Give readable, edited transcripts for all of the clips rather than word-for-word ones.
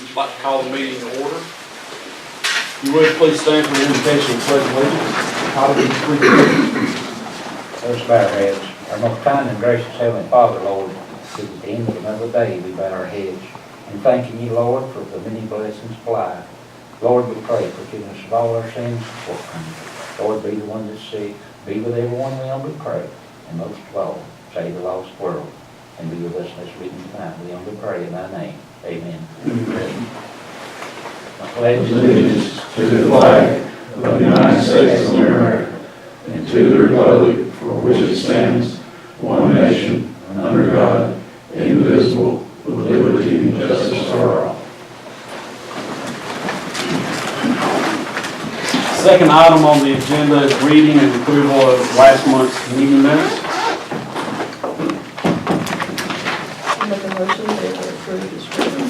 I'd like to call the meeting to order. You would please stand for the invocation of pledge of allegiance. How do we please? Let us bow our heads. Our most kind and gracious Heavenly Father, Lord, this is the end of another day. We bow our heads and thanking you, Lord, for the many blessings of life. Lord, we pray, forgive us of all our sins and shortcomings. Lord, be the one that's sick. Be with everyone we humbly pray. And most of all, save the lost world. And be with us in this meeting tonight. We humbly pray in thy name. Amen. Amen. I pledge allegiance to the flag of the United States of America and to the republic for which it stands, one nation, under God, indivisible, with liberty and justice for all. Second item on the agenda is reading and approval of last month's meeting minutes. Make a motion to approve this reading.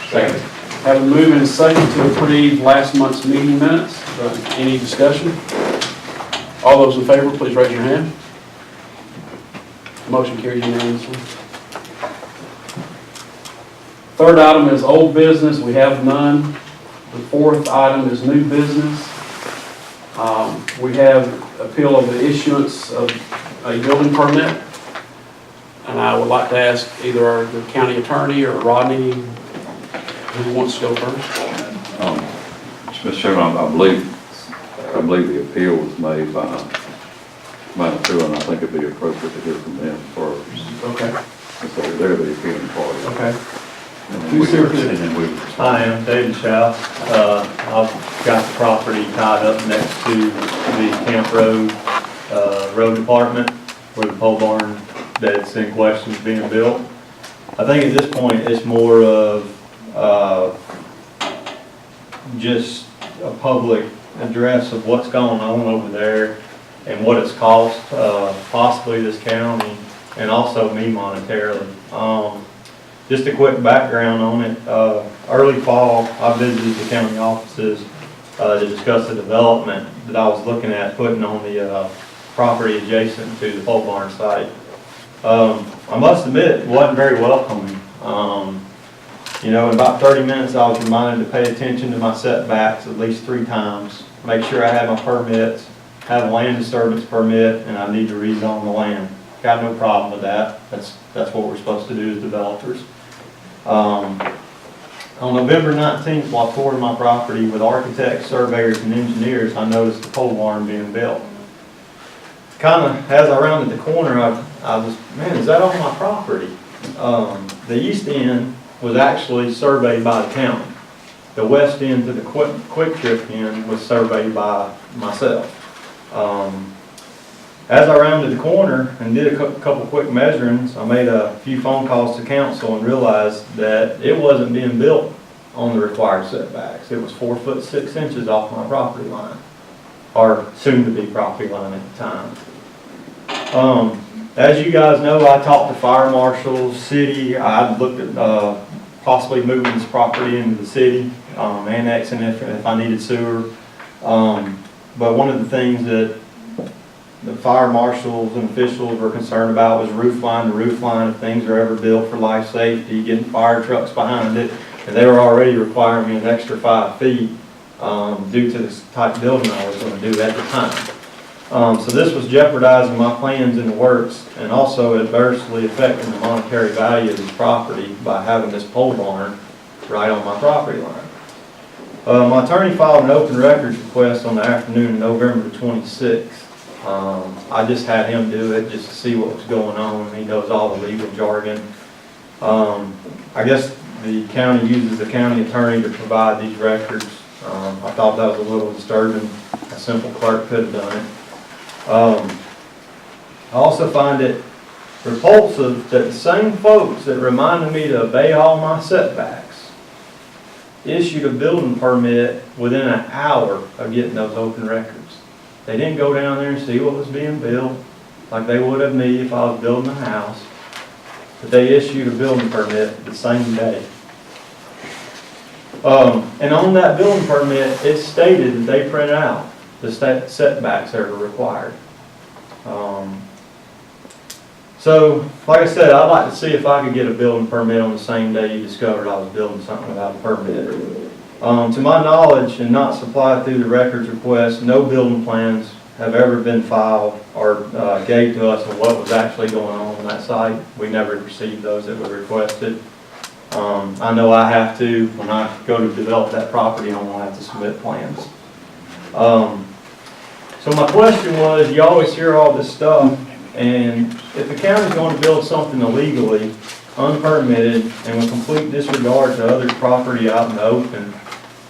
Second. Have a move and a second to approve last month's meeting minutes. Any discussion? All those in favor, please raise your hand. Motion carries unanimously. Third item is old business. We have none. The fourth item is new business. We have appeal of the issuance of a building permit. And I would like to ask either the county attorney or Rodney, who wants to go first? Mr. Chairman, I believe the appeal was made by the two, and I think it'd be appropriate to hear from them first. Okay. So they're the appealing party. Okay. And Who's here for then we Hi, I'm David Schaaf. I've got the property tied up next to the Camp Road Road Department where the pole barn that's in question is being built. I think at this point it's more of just a public address of what's going on over there and what it's cost possibly this county and also me monetarily. Just a quick background on it. Early fall, I visited the county offices to discuss the development that I was looking at putting on the property adjacent to the pole barn site. I must admit, it wasn't very welcoming. You know, in about 30 minutes, I was reminded to pay attention to my setbacks at least 3 times, make sure I had my permits, have a land disturbance permit, and I need to rezone the land. Got no problem with that. That's what we're supposed to do as developers. On November 19th, while touring my property with architects, surveyors, and engineers, I noticed the pole barn being built. Kind of, as I rounded the corner, I was, man, is that on my property? The east end was actually surveyed by the county. The west end to the quick trip end was surveyed by myself. As I rounded the corner and did a couple quick measurements, I made a few phone calls to council and realized that it wasn't being built on the required setbacks. It was 4 foot 6 inches off my property line, or soon to be property line at the time. As you guys know, I talked to fire marshals, city. I looked at possibly moving this property into the city, annexing it if I needed sewer. But one of the things that the fire marshals and officials were concerned about was roof line to roof line. If things are ever built for life safety, getting fire trucks behind it, and they were already requiring me an extra 5 feet due to the type of building I was going to do at the time. So this was jeopardizing my plans in the works and also adversely affecting the monetary value of this property by having this pole barn right on my property line. My attorney filed an open records request on the afternoon of November 26th. I just had him do it just to see what was going on. He knows all the legal jargon. I guess the county uses the county attorney to provide these records. I thought that was a little disturbing. A simple clerk could have done it. I also find it repulsive that the same folks that reminded me to obey all my setbacks issued a building permit within an hour of getting those open records. They didn't go down there and see what was being built like they would have me if I was building a house, but they issued a building permit the same day. And on that building permit, it stated that they printed out the setbacks that were required. So, like I said, I'd like to see if I could get a building permit on the same day you discovered I was building something without a permit. To my knowledge, and not supplied through the records request, no building plans have ever been filed or gave to us of what was actually going on that site. We never received those that were requested. I know I have to, when I go to develop that property, I'm gonna have to submit plans. So my question was, you always hear all this stuff, and if the county's going to build something illegally, unpermitted, and with complete disregard to other property out in the open,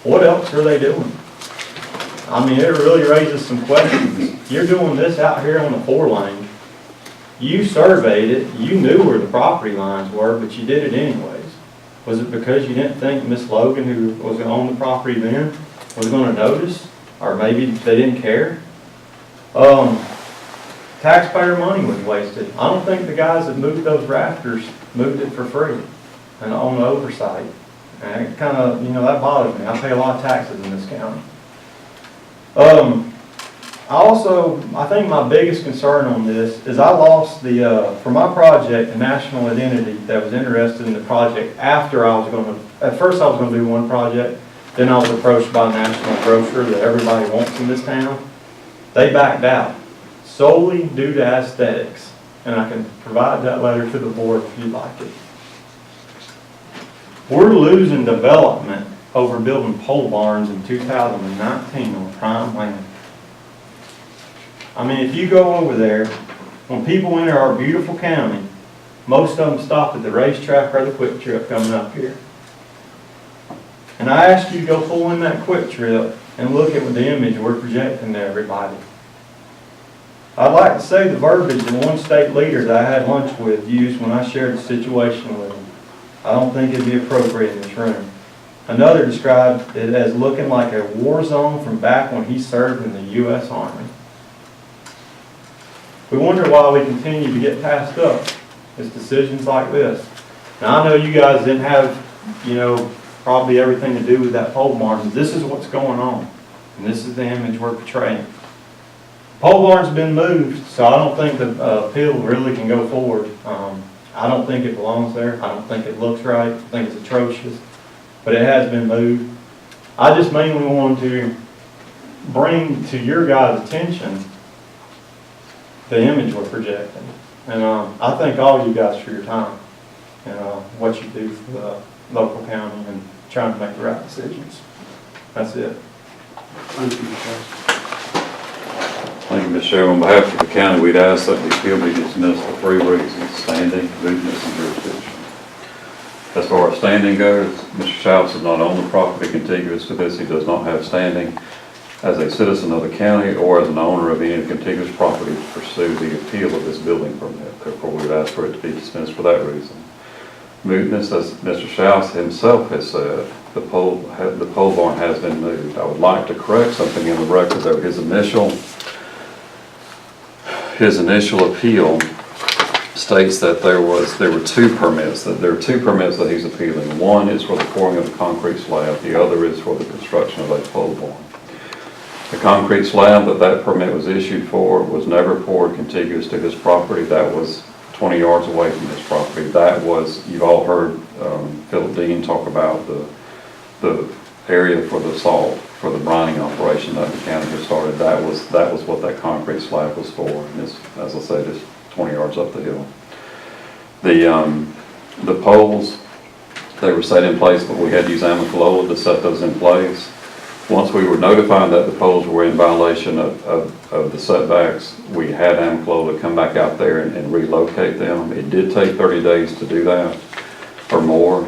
what else are they doing? I mean, it really raises some questions. You're doing this out here on the 4-lane. You surveyed it, you knew where the property lines were, but you did it anyways. Was it because you didn't think Miss Logan, who was on the property then, was going to notice? Or maybe they didn't care? Taxpayer money was wasted. I don't think the guys that moved those rafters moved it for free and on oversight. And it kind of, you know, that bothers me. I pay a lot of taxes in this county. I think my biggest concern on this is I lost for my project, a national identity that was interested in the project after at first I was going to do one project, then I was approached by a national grocer that everybody wants in this town. They backed out solely due to aesthetics, and I can provide that letter to the board if you'd like it. We're losing development over building pole barns in 2019 on prime land. I mean, if you go over there, when people enter our beautiful county, most of them stop at the racetrack or the Quick Trip coming up here. And I ask you to go pull in that Quick Trip and look at the image we're projecting to everybody. I'd like to say the verbiage that one state leader that I had lunch with used when I shared the situation with him. I don't think it'd be appropriate in this room. Another described it as looking like a war zone from back when he served in the U.S. Army. We wonder why we continue to get passed up. It's decisions like this. Now, I know you guys didn't have, probably everything to do with that pole barn, but this is what's going on. And this is the image we're portraying. Pole barn's been moved, so I don't think the appeal really can go forward. I don't think it belongs there. I don't think it looks right. I think it's atrocious. But it has been moved. I just mainly wanted to bring to your guys' attention the image we're projecting. And I thank all you guys for your time and what you do for the local county and trying to make the right decisions. That's it. Thank you, Mr. Thank you, Ms. Chairman. On behalf of the county, we'd ask that the appeal be dismissed for 3 reasons: standing, mootness, and jurisdiction. As far as standing goes, Mr. Shouse is not on the property contiguous to this. He does not have standing as a citizen of the county or as an owner of any contiguous property to pursue the appeal of this building permit. Therefore, we would ask for it to be dismissed for that reason. Mootness, as Mr. Shouse himself has said, the pole barn has been moved. I would like to correct something in the record, though. His initial appeal states that there were 2 permits. That there are 2 permits that he's appealing. One is for the pouring of a concrete slab. The other is for the construction of a pole barn. The concrete slab that permit was issued for was never poured contiguous to his property. That was 20 yards away from his property. That was, you've all heard Philip Dean talk about the area for the salt, for the brining operation that the county has started. That was what that concrete slab was for. And it's, as I said, it's 20 yards up the hill. The poles, they were set in place, but we had to use amicalola to set those in place. Once we were notified that the poles were in violation of the setbacks, we had amicalola come back out there and relocate them. It did take 30 days to do that or more.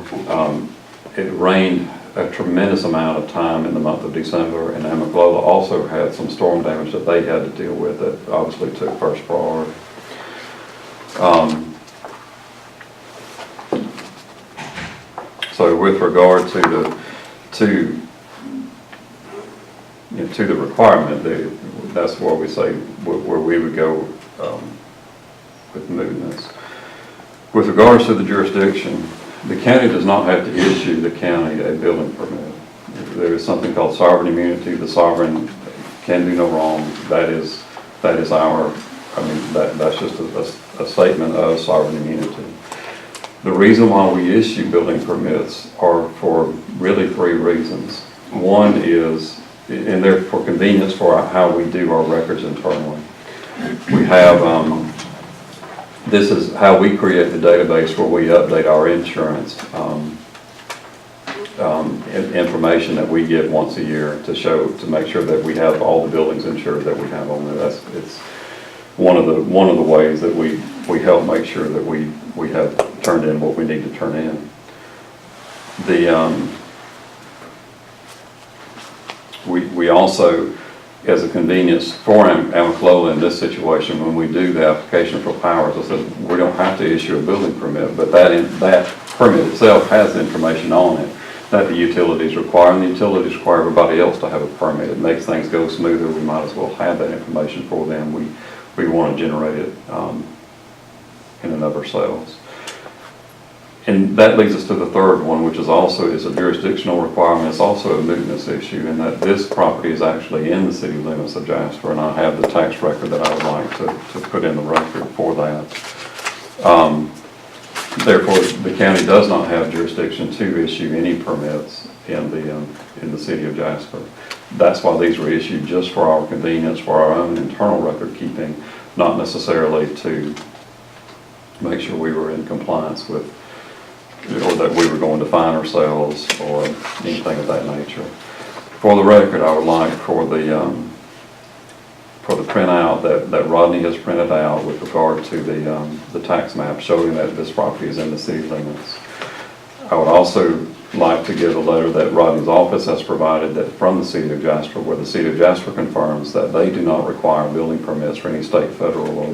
It rained a tremendous amount of time in the month of December, and amicalola also had some storm damage that they had to deal with that obviously took first priority. So with regard to the requirement, that's where we say where we would go with mootness. With regards to the jurisdiction, the county does not have to issue the county a building permit. There is something called sovereign immunity. The sovereign can do no wrong. That is our, that's just a statement of sovereign immunity. The reason why we issue building permits are for really three reasons. One is, and they're for convenience for how we do our records internally. We have, this is how we create the database where we update our insurance information that we get once a year to make sure that we have all the buildings insured that we have on there. It's one of the ways that we help make sure that we have turned in what we need to turn in. We also, as a convenience for Amicalola in this situation, when we do the application for powers, I said we don't have to issue a building permit, but that permit itself has information on it that the utilities require, and the utilities require everybody else to have a permit. It makes things go smoother. We might as well have that information for them. We want to generate it in and of ourselves. And that leads us to the third one, which is a jurisdictional requirement. It's also a mootness issue in that this property is actually in the city limits of Jasper, and I have the tax record that I would like to put in the record for that. Therefore, the county does not have jurisdiction to issue any permits in the city of Jasper. That's why these were issued, just for our convenience, for our own internal record keeping, not necessarily to make sure we were in compliance with, or that we were going to fine ourselves or anything of that nature. For the record, I would like for the printout that Rodney has printed out with regard to the tax map showing that this property is in the city limits. I would also like to give a letter that Rodney's office has provided that from the city of Jasper, where the city of Jasper confirms that they do not require building permits for any state, federal, or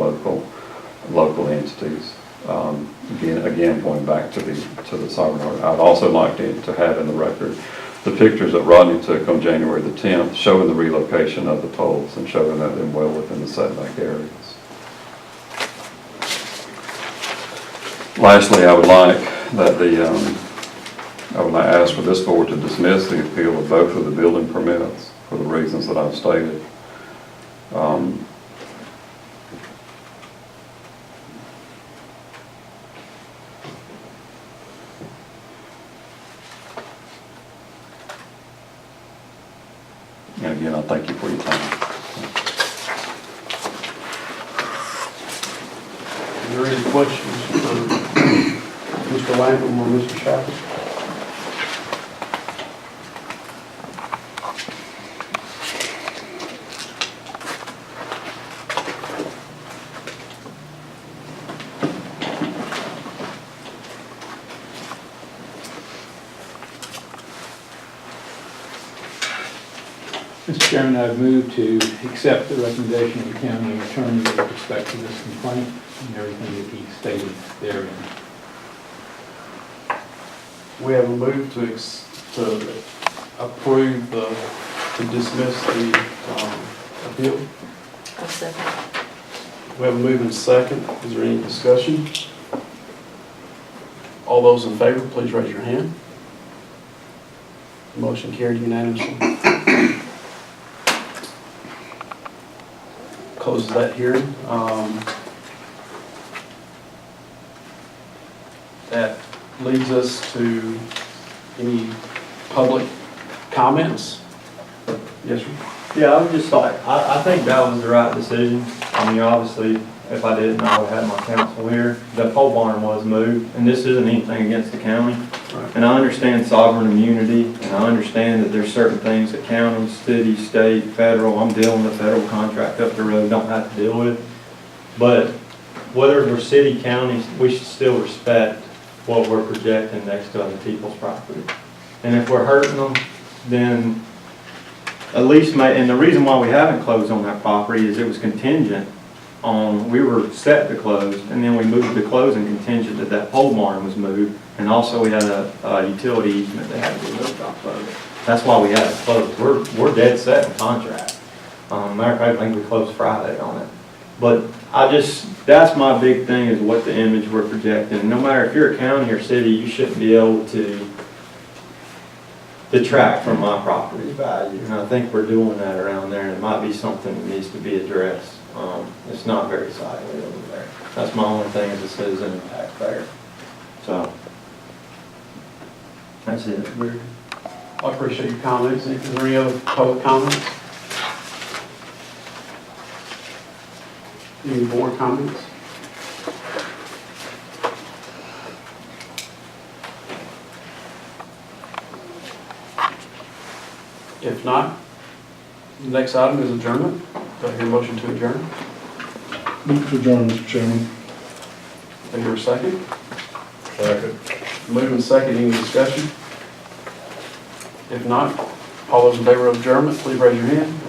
local entities. Again, going back to the sovereign. I'd also like to have in the record the pictures that Rodney took on January the 10th, showing the relocation of the poles and showing that they're well within the setback areas. Lastly, I would like to ask for this board to dismiss the appeal of both of the building permits for the reasons that I've stated. And again, I thank you for your time. Are there any questions for Mr. Lampham or Mr. Shepard? Mr. Chairman, I move to accept the recommendation of the county attorney with respect to this complaint and everything that he stated therein. We have a move to approve to dismiss the appeal. I'll second. We have a move and second. Is there any discussion? All those in favor, please raise your hand. Motion carried unanimously. Closes that hearing. That leads us to any public comments? Yes, sir. Yeah, I would just like, I think that was the right decision. I mean, obviously, if I didn't, I would have had my counsel here. The pole barn was moved, and this isn't anything against the county. Right. And I understand sovereign immunity, and I understand that there's certain things that counties, city, state, federal, I'm dealing with a federal contract up the road, don't have to deal with. But whether we're city, counties, we should still respect what we're projecting next to other people's property. And if we're hurting them, then at least, and the reason why we haven't closed on that property is it was contingent on, we were set to close, and then we moved the closing contingent that that pole barn was moved, and also we had a utility easement that had to be moved off of it. That's why we had to close. We're dead set in contract. Matter of fact, I think we closed Friday on it. But that's my big thing, is what the image we're projecting. And no matter if you're a county or city, you shouldn't be able to detract from my property value. And I think we're doing that around there, and it might be something that needs to be addressed. It's not very sightly over there. That's my only thing as a citizen and taxpayer. So, that's it. I appreciate your comments. Is there any other public comments? Any board comments? If not, the next item is adjournment. Do I hear a motion to adjourn? Move to adjourn, Mr. Chairman. Do I hear a second? Second. Moving second, any discussion? If not, all those in favor of adjournment, please raise your hand.